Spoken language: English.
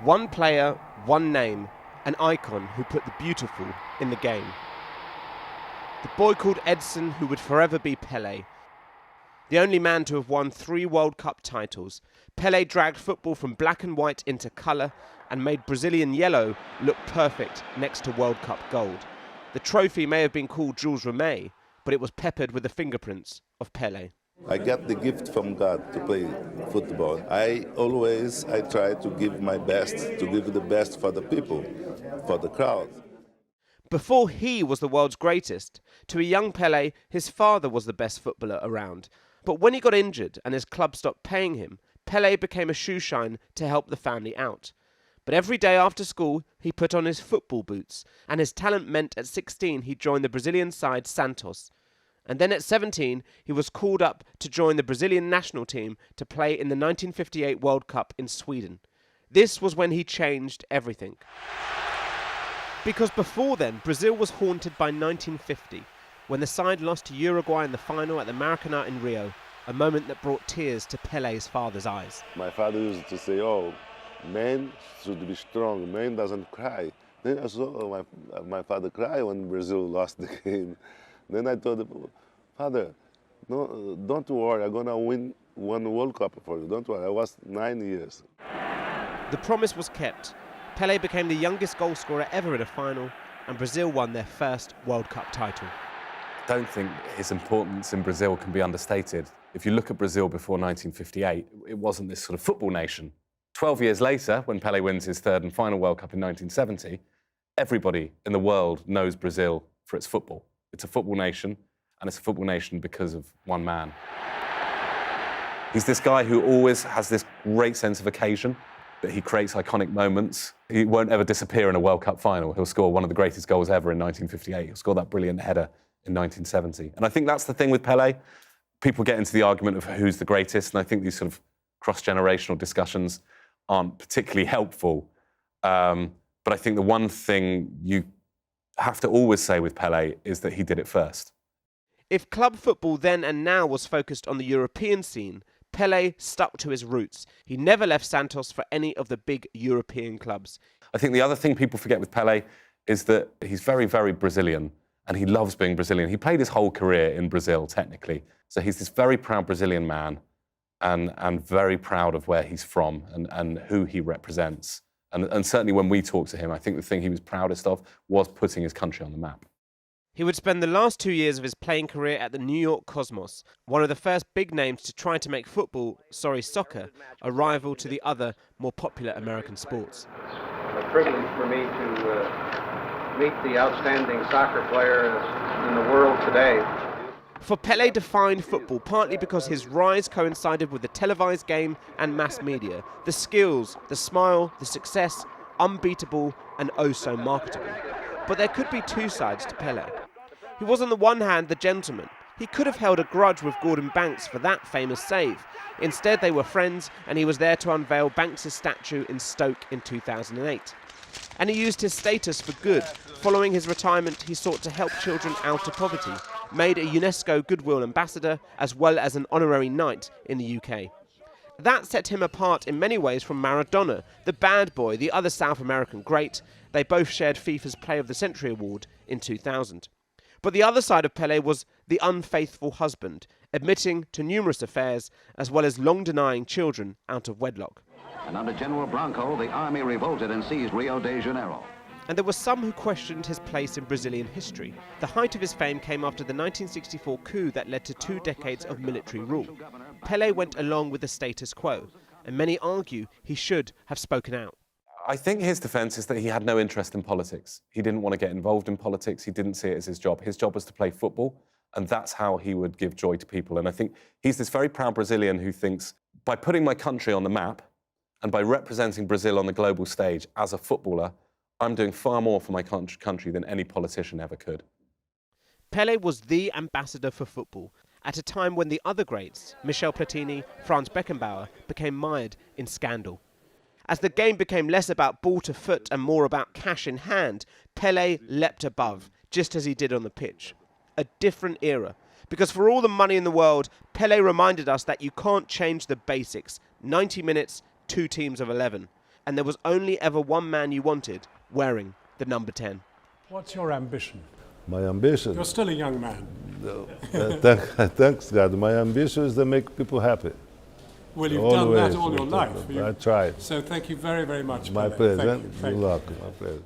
One player, one name, an icon who put the beautiful in the game. The boy called Edson who would forever be Pele. The only man to have won 3 World Cup titles, Pele dragged football from black and white into colour and made Brazilian yellow look perfect next to World Cup gold. The trophy may have been called Jules Rimet, but it was peppered with the fingerprints of Pele. I got the gift from God to play football. I try to give my best, to give the best for the people, for the crowd. Before he was the world's greatest, to a young Pele, his father was the best footballer around. But when he got injured and his club stopped paying him, Pele became a shoeshine to help the family out. But every day after school, he put on his football boots, and his talent meant at 16 he joined the Brazilian side Santos. And then at 17, he was called up to join the Brazilian national team to play in the 1958 World Cup in Sweden. This was when he changed everything. Because before then, Brazil was haunted by 1950, when the side lost to Uruguay in the final at the Maracanã in Rio, a moment that brought tears to Pele's father's eyes. My father used to say, "Oh, man should be strong, man doesn't cry." Then I saw my father cry when Brazil lost the game. Then I told him, "Father, no, don't worry, I'm going to win 1 World Cup for you. Don't worry." I was 9 years. The promise was kept. Pele became the youngest goalscorer ever in a final, and Brazil won their first World Cup title. I don't think his importance in Brazil can be understated. If you look at Brazil before 1958, it wasn't this sort of football nation. 12 years later, when Pele wins his 3rd and final World Cup in 1970, everybody in the world knows Brazil for its football. It's a football nation, and it's a football nation because of one man. He's this guy who always has this great sense of occasion, that he creates iconic moments. He won't ever disappear in a World Cup final. He'll score one of the greatest goals ever in 1958. He'll score that brilliant header in 1970. And I think that's the thing with Pele. People get into the argument of who's the greatest, and I think these sort of cross-generational discussions aren't particularly helpful. But I think the one thing you have to always say with Pele is that he did it first. If club football then and now was focused on the European scene, Pele stuck to his roots. He never left Santos for any of the big European clubs. I think the other thing people forget with Pele is that he's very, very Brazilian, and he loves being Brazilian. He played his whole career in Brazil, technically. So he's this very proud Brazilian man and very proud of where he's from and who he represents. And certainly when we talk to him, I think the thing he was proudest of was putting his country on the map. He would spend the last 2 years of his playing career at the New York Cosmos, one of the first big names to try to make soccer, a rival to the other, more popular American sports. It's a privilege for me to meet the outstanding soccer players in the world today. For Pele defined football partly because his rise coincided with the televised game and mass media. The skills, the smile, the success, unbeatable and oh so marketable. But there could be 2 sides to Pele. He was on the one hand the gentleman. He could have held a grudge with Gordon Banks for that famous save. Instead they were friends, and he was there to unveil Banks' statue in Stoke in 2008. And he used his status for good. Following his retirement, he sought to help children out of poverty, made a UNESCO Goodwill Ambassador, as well as an honorary knight in the UK. That set him apart in many ways from Maradona, the bad boy, the other South American great. They both shared FIFA's Player of the Century award in 2000. But the other side of Pele was the unfaithful husband, admitting to numerous affairs, as well as long denying children out of wedlock. And under General Branco, the army revolted and seized Rio de Janeiro. And there were some who questioned his place in Brazilian history. The height of his fame came after the 1964 coup that led to 2 decades of military rule. Pele went along with the status quo, and many argue he should have spoken out. I think his defence is that he had no interest in politics. He didn't want to get involved in politics. He didn't see it as his job. His job was to play football, and that's how he would give joy to people. And I think he's this very proud Brazilian who thinks, by putting my country on the map and by representing Brazil on the global stage as a footballer, I'm doing far more for my country than any politician ever could. Pele was the ambassador for football at a time when the other greats, Michel Platini, Franz Beckenbauer, became mired in scandal. As the game became less about ball to foot and more about cash in hand, Pele leapt above, just as he did on the pitch. A different era. Because for all the money in the world, Pele reminded us that you can't change the basics. 90 minutes, 2 teams of 11. and there was only ever one man you wanted wearing the number 10. What's your ambition? My ambition. You're still a young man. Thanks, God. My ambition is to make people happy. Well, you've done that Always. all your life. I tried. So thank you very, very much. My Pele. pleasure. Thank you. Good Thank you. luck. My pleasure.